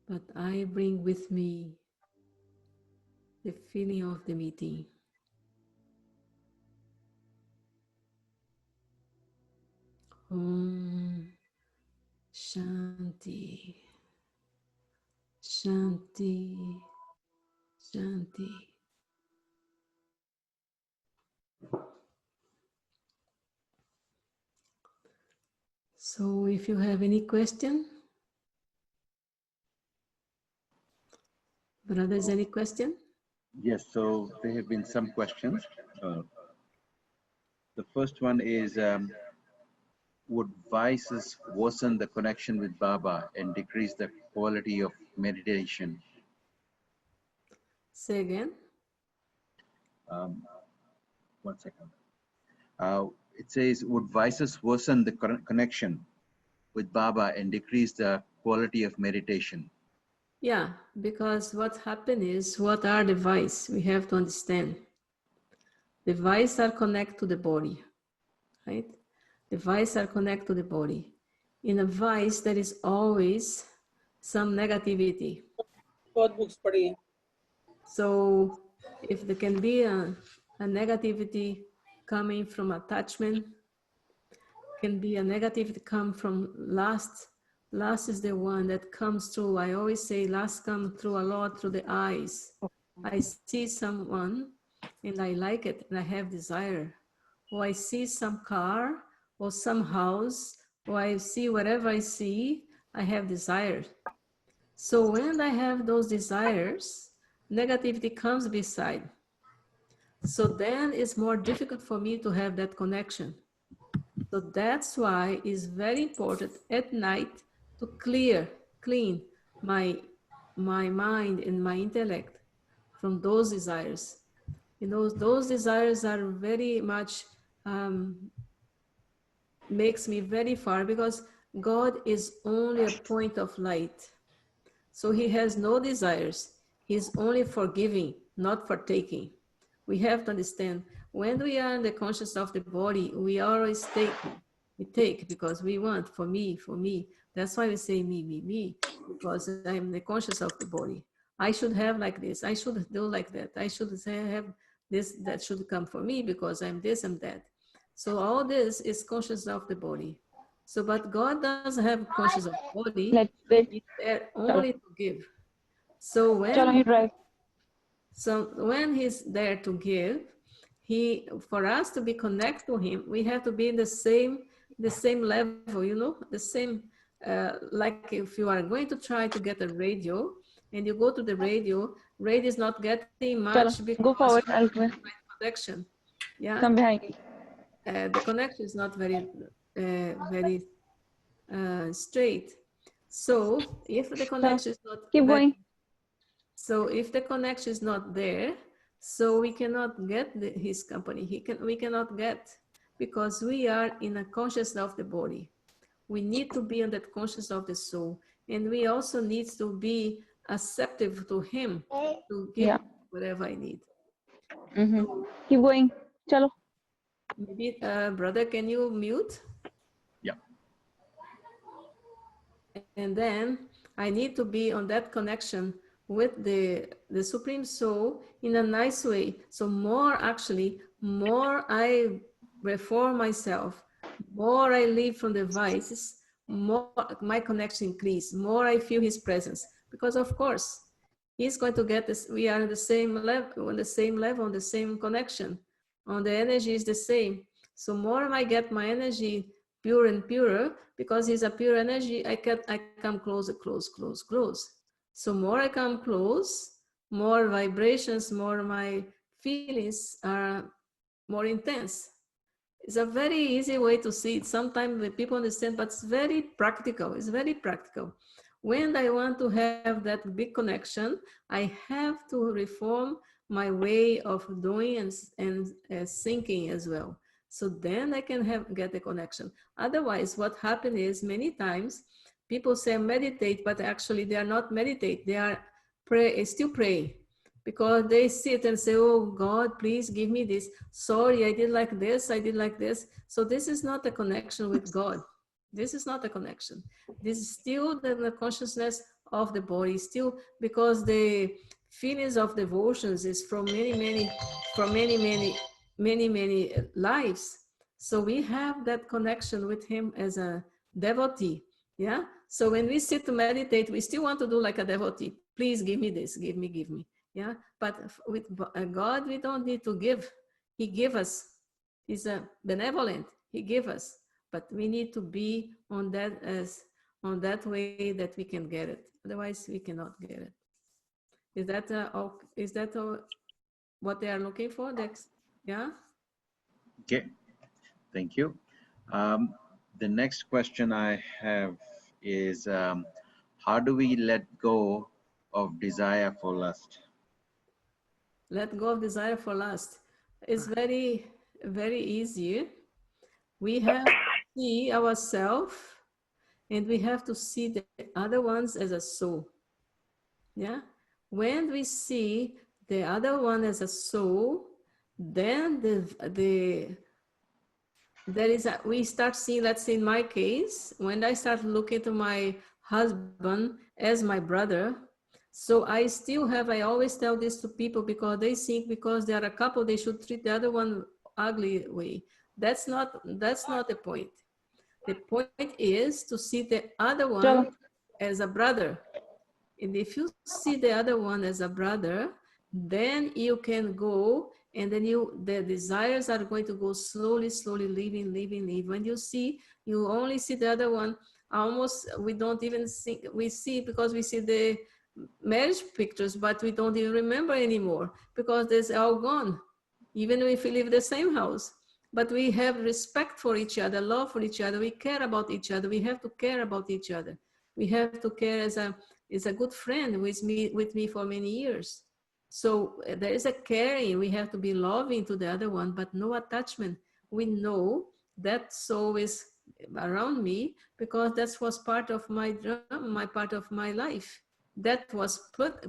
but I bring with me the feeling of the meeting. Om Shanti, Shanti, Shanti. So if you have any question, brothers, any question? Yes, so there have been some questions. The first one is, would vices worsen the connection with Baba and decrease the quality of meditation? Say again. One second. It says, would vices worsen the connection with Baba and decrease the quality of meditation? Yeah, because what happened is, what are the vices? We have to understand. The vices are connected to the body, right? The vices are connected to the body. In a vice, there is always some negativity. बहुत books पढ़ी हैं. So if there can be a negativity coming from attachment, can be a negativity come from lust. Lust is the one that comes through. I always say lust comes through a lot through the eyes. I see someone and I like it and I have desire. Or I see some car or some house, or I see whatever I see, I have desire. So when I have those desires, negativity comes beside. So then it's more difficult for me to have that connection. So that's why it's very important at night to clean my mind and my intellect from those desires. You know, those desires are very much makes me very far, because God is only a point of light. So he has no desires. He's only for giving, not for taking. We have to understand, when we are in the consciousness of the body, we always take. We take because we want, for me, for me. That's why we say me, because I'm the conscious of the body. I should have like this. I should do like that. I should say have this, that should come for me because I'm this and that. So all this is conscious of the body. So, but God doesn't have conscious of the body. Let's wait. He's there Chalo. only to give. So Chalo, you drive. when he's there to give, for us to be connected to him, we have to be in the same level, you know, the same, like if you are going to try to get a radio and you go to the radio is not getting much Chalo, because go forward. I'll come. connection. Yeah. Come behind me. The connection is not very straight. So if the connection is not Keep very, going. so if the connection is not there, so we cannot get his company. We cannot get, because we are in a consciousness of the body. We need to be in that consciousness of the soul, and we also need to be acceptive to him to give Yeah. me whatever I need. Keep going. Chalo. Maybe, brother, can you mute? Yeah. And then I need to be on that connection with the Supreme Soul in a nice way. So more I reform myself, more I live from the vices, more my connection increase, more I feel his presence. Because of course, he's going to get this, we are on the same level, on the same connection, on the energy is the same. So more I get my energy pure and purer, because he's a pure energy, I come closer. So more I come close, more vibrations, more my feelings are more intense. It's a very easy way to see it. Sometimes the people understand, but it's very practical. It's very practical. When I want to have that big connection, I have to reform my way of doing and thinking as well. So then I can get the connection. Otherwise, what happens is many times people say meditate, but actually they are not meditate. They are still pray, because they sit and say, oh God, please give me this. Sorry, I did like this. So this is not a connection with God. This is not a connection. This is still the consciousness of the body, still, because the feelings of devotions is from many lives. So we have that connection with him as a devotee. Yeah. So when we sit to meditate, we still want to do like a devotee. Please give me this, give me. Yeah. But with God, we don't need to give. He give us. He's a benevolent. He give us. But we need to be on that way that we can get it. Otherwise, we cannot get it. Is that what they are looking for? Next, yeah. Okay. Thank you. The next question I have is, how do we let go of desire for lust? Let go of desire for lust. It's very, very easy. We have to see ourselves, and we have to see the other ones as a soul. Yeah. When we see the other one as a soul, then we start seeing, let's say in my case, when I start looking to my husband as my brother. So I still have, I always tell this to people because they think because they are a couple, they should treat the other one ugly way. That's not the point. The point is to see the other चलो one as a brother. And if you see the other one as a brother, then you can go and then the desires are going to go slowly, slowly leaving. When you only see the other one, almost we don't even see, we see because we see the marriage pictures, but we don't even remember anymore because there's all gone, even if we live the same house. But we have respect for each other, love for each other. We care about each other. We have to care about each other. We have to care as a good friend with me for many years. So there is a caring. We have to be loving to the other one, but no attachment. We know that soul is around me because that was part of my drama, my part of my life. That was put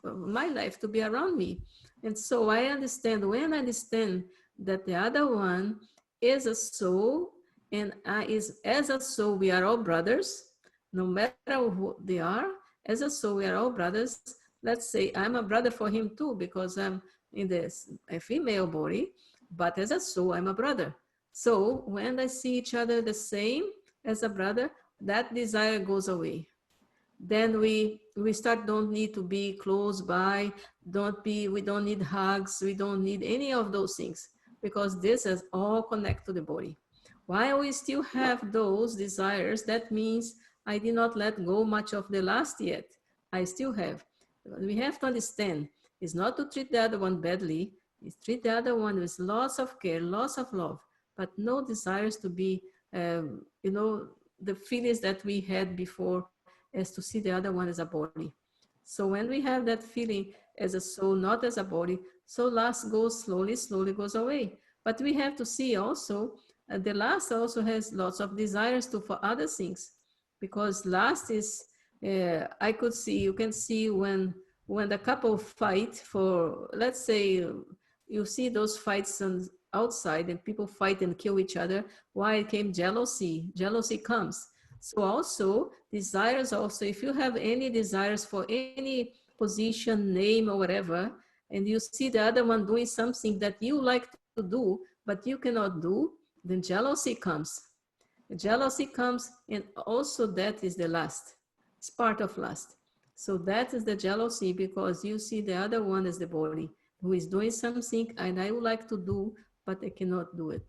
my life to be around me. And so I understand, when I understand that the other one is a soul, and is as a soul, we are all brothers, no matter who they are. As a soul, we are all brothers. Let's say I'm a brother for him too, because I'm in a female body, but as a soul, I'm a brother. So when I see each other the same as a brother, that desire goes away. Then we start, don't need to be close by, we don't need hugs, we don't need any of those things, because this is all connect to the body. While we still have those desires, that means I did not let go much of the last yet. I still have. We have to understand, it's not to treat the other one badly, it's treat the other one with lots of care, lots of love, but no desires to be the feelings that we had before, as to see the other one as a body. So when we have that feeling as a soul, not as a body, so lust goes slowly goes away. But we have to see also, the lust also has lots of desires for other things, because lust is, you can see when the couple fight for, let's say, you see those fights outside and people fight and kill each other. Why came jealousy? Jealousy comes. So also desires also, if you have any desires for any position, name, or whatever, and you see the other one doing something that you like to do, but you cannot do, then jealousy comes. Jealousy comes, and also that is the lust. It's part of lust. So that is the jealousy, because you see the other one as the body who is doing something and I would like to do, but I cannot do it.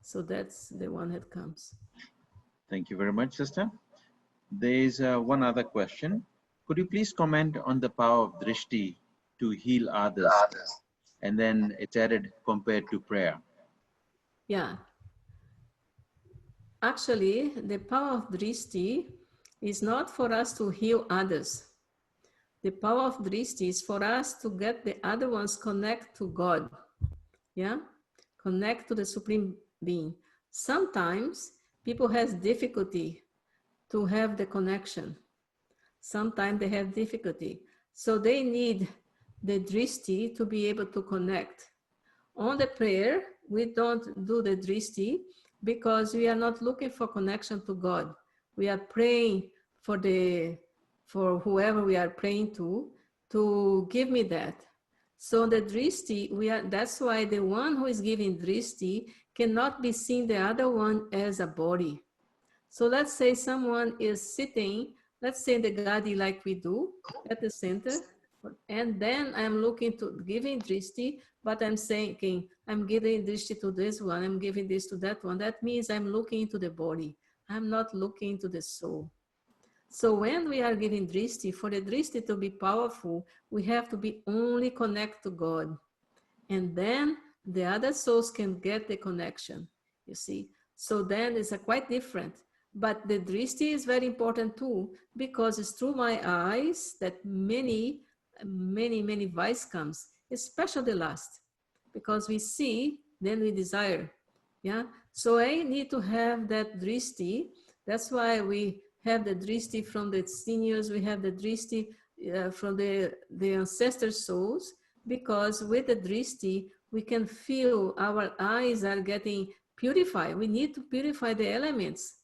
So that's the one that comes. Thank you very much, sister. There's one other question. Could you please comment on the power of drishti to heal others? And then it's added compared to prayer. Yeah. Actually, the power of drishti is not for us to heal others. The power of drishti is for us to get the other ones connect to God. Yeah? Connect to the Supreme Being. Sometimes people have difficulty to have the connection. Sometimes they have difficulty. So they need the drishti to be able to connect. On the prayer, we don't do the drishti because we are not looking for connection to God. We are praying for whoever we are praying to give me that. So the drishti, that's why the one who is giving drishti cannot be seen the other one as a body. So let's say someone is sitting, let's say the gadi like we do at the center, and then I'm looking to giving drishti, but I'm saying, I'm giving drishti to this one, I'm giving this to that one. That means I'm looking into the body. I'm not looking into the soul. So when we are giving drishti, for the drishti to be powerful, we have to be only connect to God. And then the other souls can get the connection, you see. So then it's quite different. But the drishti is very important too, because it's through my eyes that many vice comes, especially the last. Because we see, then we desire. Yeah. So I need to have that drishti. That's why we have the drishti from the seniors, we have the drishti from the ancestor souls, because with the drishti, we can feel our eyes are getting purified. We need to purify the elements.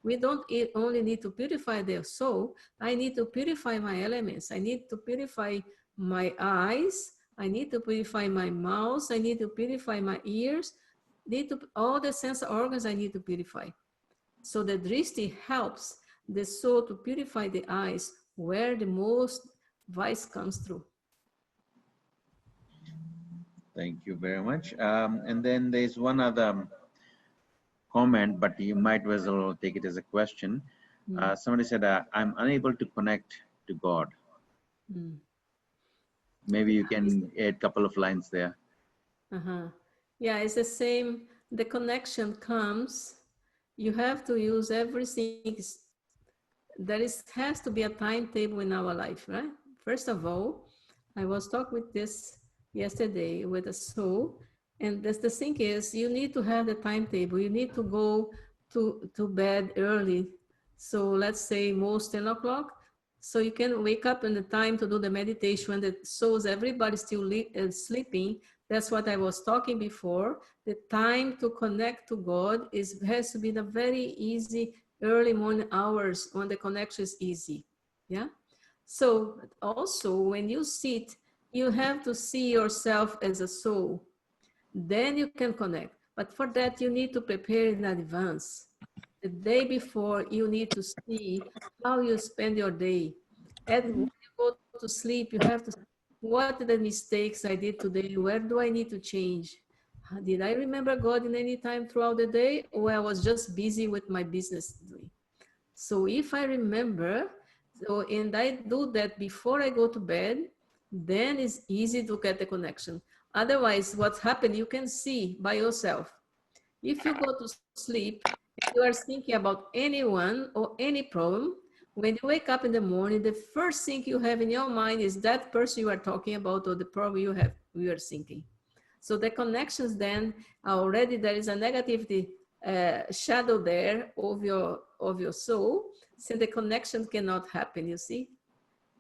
We don't only need to purify the soul, I need to purify my elements. I need to purify my eyes. I need to purify my mouth. I need to purify my ears. All the sense organs I need to purify. So the drishti helps the soul to purify the eyes where the most vice comes through. Thank you very much. And then there's one other comment, but you might as well take it as a question. Somebody said, I'm unable to connect to God. Mm. Maybe you can add a couple of lines there. Yeah, it's the same. The connection comes. You have to use everything. Has to be a timetable in our life, right? First of all, I was talking with this yesterday with a soul, and the thing is, you need to have the timetable. You need to go to bed early. So let's say most 10 o'clock. So you can wake up in the time to do the meditation when the souls, everybody's still sleeping. That's what I was talking before. The time to connect to God has to be the very easy early morning hours when the connection is easy. Yeah. So also when you sit, you have to see yourself as a soul. Then you can connect. But for that, you need to prepare in advance. The day before, you need to see how you spend your day. And when you go to sleep, you have to see what are the mistakes I did today? Where do I need to change? Did I remember God in any time throughout the day, or I was just busy with my business doing? So if I remember, and I do that before I go to bed, then it's easy to get the connection. Otherwise, what's happened, you can see by yourself. If you go to sleep and you are thinking about anyone or any problem, when you wake up in the morning, the first thing you have in your mind is that person you are talking about or the problem you are thinking. So the connections then already there is a negativity shadow there of your soul. So the connection cannot happen. You see,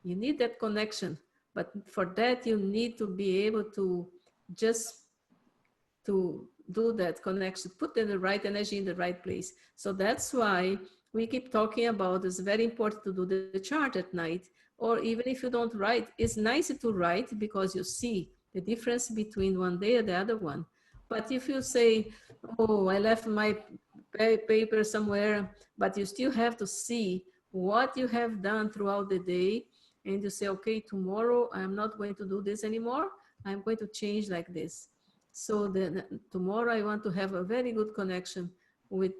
you need that connection, but for that you need to be able to just to do that connection, put the right energy in the right place. So that's why we keep talking about it's very important to do the chart at night, or even if you don't write, it's nice to write because you see the difference between one day and the other one. But if you say, oh, I left my paper somewhere, but you still have to see what you have done throughout the day, and you say, okay, tomorrow I'm not going to do this anymore, I'm going to change like this. So then tomorrow I want to have a very good connection with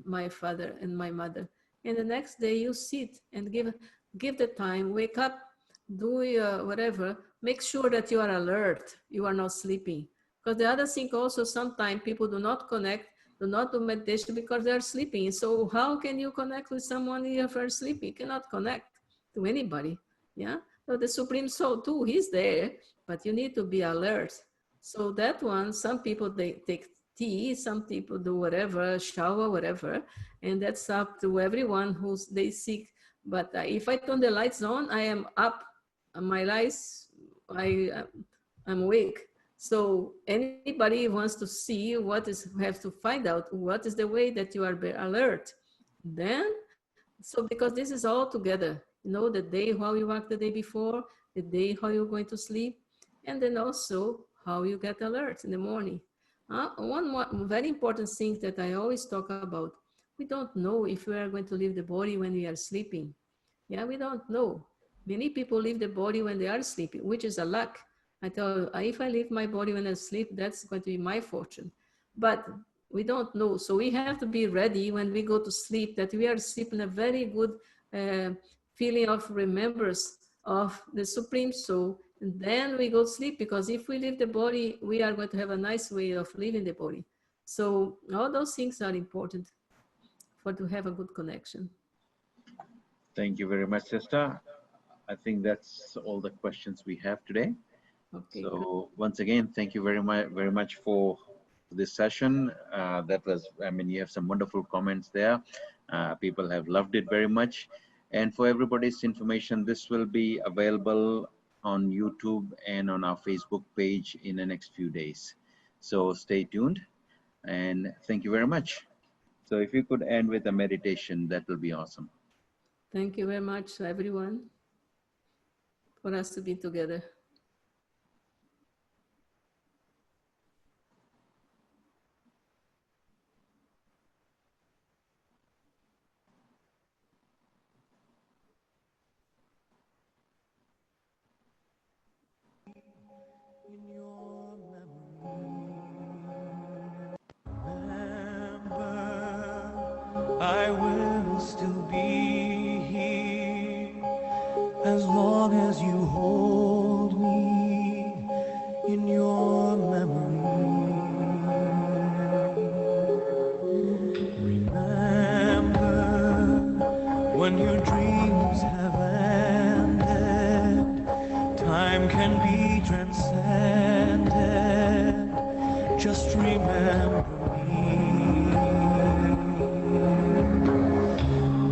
my father and my mother. And the next day you sit and give the time, wake up, do whatever, make sure that you are alert, you are not sleeping. Because the other thing also, sometimes people do not connect, do not do meditation because they are sleeping. So how can you connect with someone if you are sleeping? You cannot connect to anybody. Yeah. So the Supreme Soul too, he's there, but you need to be alert. So that one, some people, they take tea, some people do whatever, shower, whatever, and that's up to everyone who they seek. But if I turn the lights on, I am up, my lights, I'm awake. So anybody wants to see what is, have to find out what is the way that you are alert. Then, so because this is all together, you know, the day how you work the day before, the day how you're going to sleep, and then also how you get alert in the morning. One more very important thing that I always talk about, we don't know if we are going to leave the body when we are sleeping. Yeah, we don't know. Many people leave the body when they are sleeping, which is a luck. I tell you, if I leave my body when I sleep, that's going to be my fortune. But we don't know. So we have to be ready when we go to sleep that we are sleeping a very good feeling of remembrance of the Supreme Soul. And then we go to sleep, because if we leave the body, we are going to have a nice way of leaving the body. So all those things are important for to have a good connection. Thank you very much, sister. I think that's all the questions we have today. Okay, So good. once again, thank you very much for this session. That was, I mean, you have some wonderful comments there. People have loved it very much. And for everybody's information, this will be available on YouTube and on our Facebook page in the next few days. So stay tuned, and thank you very much. So if you could end with a meditation, that will be awesome. Thank you very much, everyone, for us to be together. In your remember, I will still be here as long as you hold me in your memory. Remember when your dreams have ended, time can be transcended. Just remember me.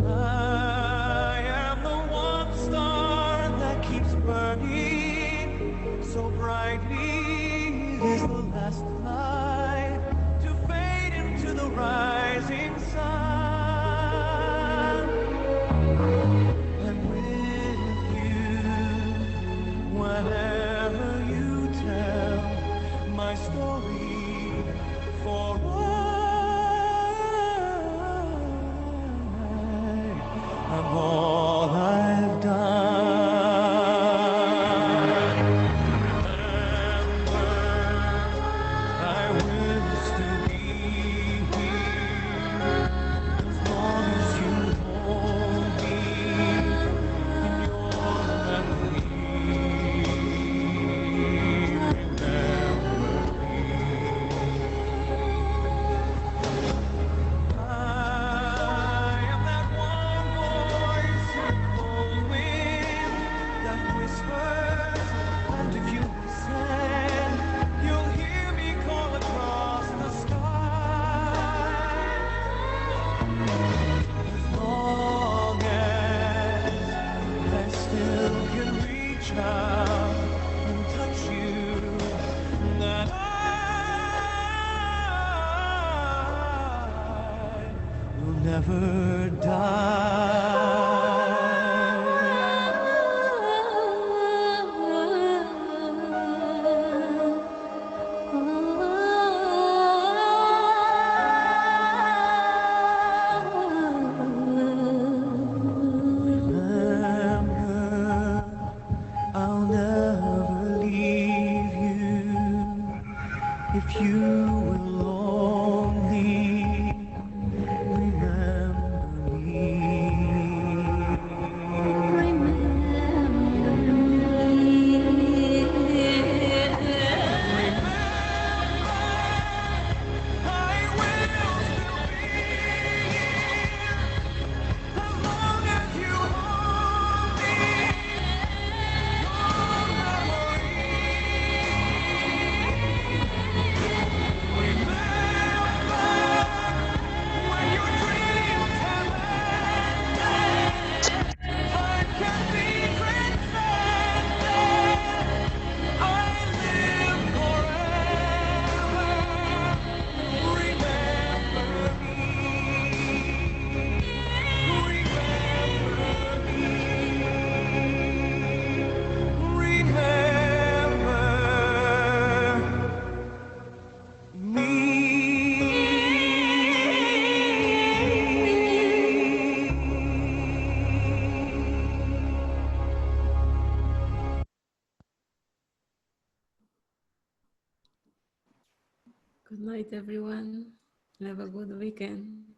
I am the one star that keeps burning so brightly. It is the last light to fade into the rising sun. And with you, whenever you tell my story for of all I've done. Remember, I will still be here as long as you hold me in your memory. Remember me. I am that one voice in the wind that whispers, and if you listen, you'll hear me call across the sky. As long as I still can reach out and touch you, that I will never Remember, I'll never leave you if you will only remember Good night, everyone. Have a good weekend.